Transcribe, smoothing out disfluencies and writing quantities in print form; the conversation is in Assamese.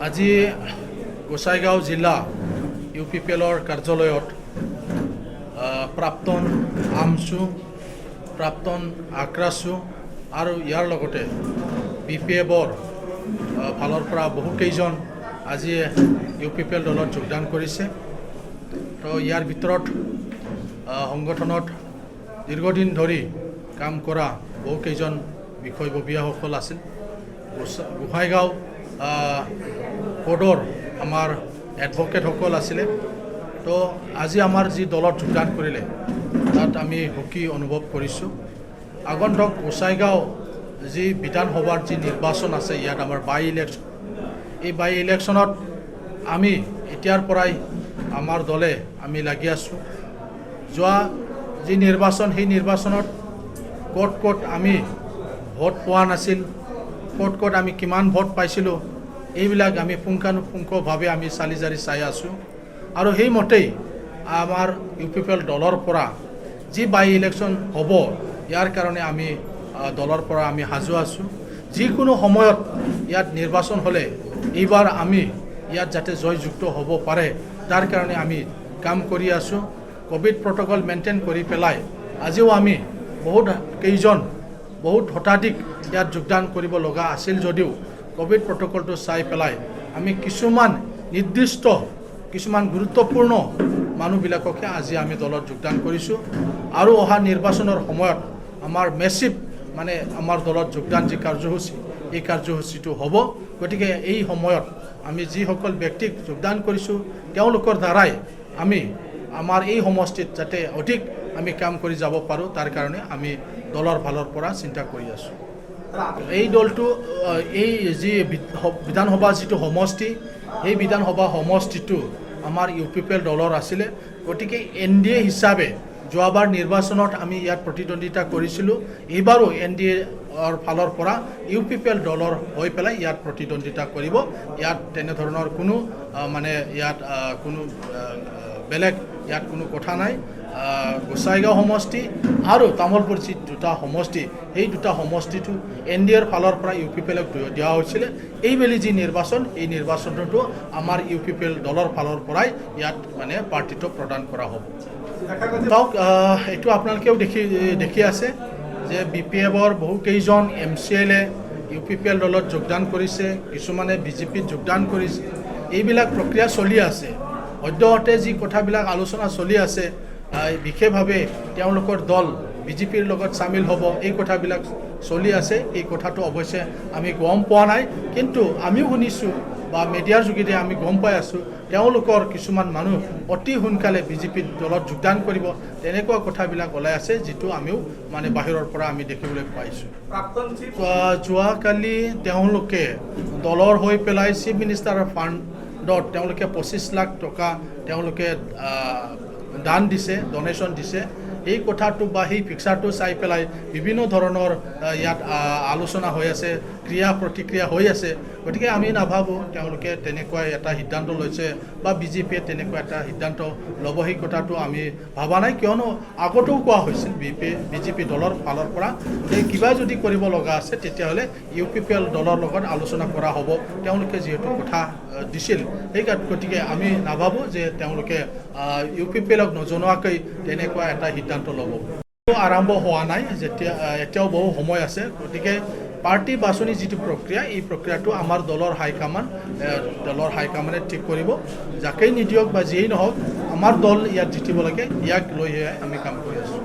আজি গোসাইগাঁও জিলা UPPLৰ কাৰ্যালয়ত প্ৰাক্তন আমচু, প্ৰাক্তন আক্ৰাছু আৰু ইয়াৰ লগতে BPFৰ ফালৰ পৰা বহুকেইজন আজি UPPL দলত যোগদান কৰিছে। তো ইয়াৰ ভিতৰত সংগঠনত দীৰ্ঘদিন ধৰি কাম কৰা বহুকেইজন বিষয়ববীয়াসকল আছিল। গোসাইগাঁও কোডৰ আমাৰ এডভকেটসকল আছিলে। তো আজি আমাৰ যি দলত যোগদান কৰিলে তাত আমি সুখী অনুভৱ কৰিছোঁ। আগন্তুক গোসাইগাঁও যি বিধানসভাৰ যি নিৰ্বাচন আছে, ইয়াত আমাৰ বাই ইলেকশ্যন, এই বাই ইলেকশ্যনত আমি এতিয়াৰ পৰাই আমাৰ দলে আমি লাগি আছোঁ। যোৱা যি নিৰ্বাচন, সেই নিৰ্বাচনত ক'ত আমি ভোট পোৱা নাছিল, ক'ত আমি কিমান ভোট পাইছিলোঁ, এইবিলাক আমি পুংখানুপুংখভাৱে আমি চালি জাৰি চাই আছোঁ। আৰু সেইমতেই আমাৰ UPPL দলৰ পৰা যি বাই ইলেকশ্যন হ'ব, ইয়াৰ কাৰণে আমি দলৰ পৰা আমি সাজু আছোঁ। যিকোনো সময়ত ইয়াত নিৰ্বাচন হ'লে এইবাৰ আমি ইয়াত যাতে জয়যুক্ত হ'ব পাৰে, তাৰ কাৰণে আমি কাম কৰি আছোঁ। কোভিড প্ৰট'কল মেইনটেইন কৰি পেলাই আজিও আমি বহুত শতাধিক ইয়াত যোগদান কৰিব লগা আছিল যদিও কোভিড প্ৰট'কলটো চাই পেলাই আমি কিছুমান গুৰুত্বপূৰ্ণ মানুহবিলাককে আজি আমি দলত যোগদান কৰিছোঁ। আৰু অহা নিৰ্বাচনৰ সময়ত আমাৰ মেচিভ আমাৰ দলত যোগদান যি কাৰ্যসূচী, এই কাৰ্যসূচীটো হ'ব। গতিকে এই সময়ত আমি যিসকল ব্যক্তিক যোগদান কৰিছোঁ, তেওঁলোকৰ দ্বাৰাই আমি আমাৰ এই সমষ্টিত যাতে অধিক আমি কাম কৰি যাব পাৰোঁ, তাৰ কাৰণে আমি দলৰ ফালৰ পৰা চিন্তা কৰি আছোঁ। এই দলটো এই যি বিধানসভা যিটো সমষ্টি, এই বিধানসভা সমষ্টিটো আমাৰ UPPL দলৰ আছিলে। গতিকে NDA হিচাপে যোৱাবাৰ নিৰ্বাচনত আমি ইয়াত প্ৰতিদ্বন্দ্বিতা কৰিছিলোঁ। এইবাৰো NDAৰ ফালৰ পৰা UPPL দলৰ হৈ পেলাই ইয়াত প্ৰতিদ্বন্দ্বিতা কৰিব। ইয়াত তেনেধৰণৰ কোনো বেলেগ কোনো কথা নাই। গোসাইগাঁও সমষ্টি আৰু তামোলপুৰ যি দুটা সমষ্টি, সেই দুটা সমষ্টিটো NDAৰ ফালৰ পৰা UPPLক দিয়া হৈছিলে। এইবেলি যি নিৰ্বাচন, এই নিৰ্বাচনটো আমাৰ UPPL দলৰ ফালৰ পৰাই ইয়াত পাৰ্টিটো প্ৰদান কৰা হ'ব। চাওক, এইটো আপোনালোকেও দেখি আছে যে BPFৰ বহুকেইজন MCLA UPPL দলত যোগদান কৰিছে, কিছুমানে BJPত যোগদান কৰিছে। এইবিলাক প্ৰক্ৰিয়া চলি আছে। সদ্যহতে যি কথাবিলাক আলোচনা চলি আছে, বিশেষভাৱে তেওঁলোকৰ দল BJPৰ লগত চামিল হ'ব, এই কথাবিলাক চলি আছে। এই কথাটো অৱশ্যে আমি গম পোৱা নাই, কিন্তু আমিও শুনিছোঁ বা মিডিয়াৰ যোগেদি আমি গম পাই আছোঁ তেওঁলোকৰ কিছুমান মানুহ অতি সোনকালে BJP দলত যোগদান কৰিব, তেনেকুৱা কথাবিলাক ওলাই আছে, যিটো আমিও বাহিৰৰ পৰা আমি দেখিবলৈ পাইছোঁ। যোৱাকালি তেওঁলোকে দলৰ হৈ পেলাই চিফ মিনিষ্টাৰৰ ফাণ্ডত তেওঁলোকে 25 লাখ টকা তেওঁলোকে দান দিছে, ডনেশ্যন দিছে। এই কথাটো বা সেই পিকচাৰটো চাই পেলাই বিভিন্ন ধৰণৰ ইয়াত আলোচনা হৈ আছে, ক্ৰিয়া প্ৰতিক্ৰিয়া হৈ আছে। গতিকে আমি নাভাবোঁ তেওঁলোকে তেনেকুৱা এটা সিদ্ধান্ত লৈছে বা BJPয়ে তেনেকুৱা এটা সিদ্ধান্ত ল'ব, সেই কথাটো আমি ভবা নাই। কিয়নো আগতেও কোৱা হৈছিল BJP দলৰ ফালৰ পৰা যে কিবা যদি কৰিব লগা আছে তেতিয়াহ'লে UPPL দলৰ লগত আলোচনা কৰা হ'ব, তেওঁলোকে যিহেতু কথা দিছিল। সেই গতিকে আমি নাভাবোঁ যে তেওঁলোকে UPPLক নজনোৱাকৈ তেনেকুৱা এটা সিদ্ধান্ত ল'ব। আৰম্ভ হোৱা নাই, এতিয়াও বহু সময় আছে। গতিকে পাৰ্টি বাছনি যিটো প্ৰক্ৰিয়া, এই প্ৰক্ৰিয়াটো আমাৰ দলৰ হাইকামাণ্ডে ঠিক কৰিব। যাকেই নিদিয়ক বা যিয়েই নহওক, আমাৰ দল ইয়াত জিতিব লাগে, ইয়াক লৈহে আমি কাম কৰি আছোঁ।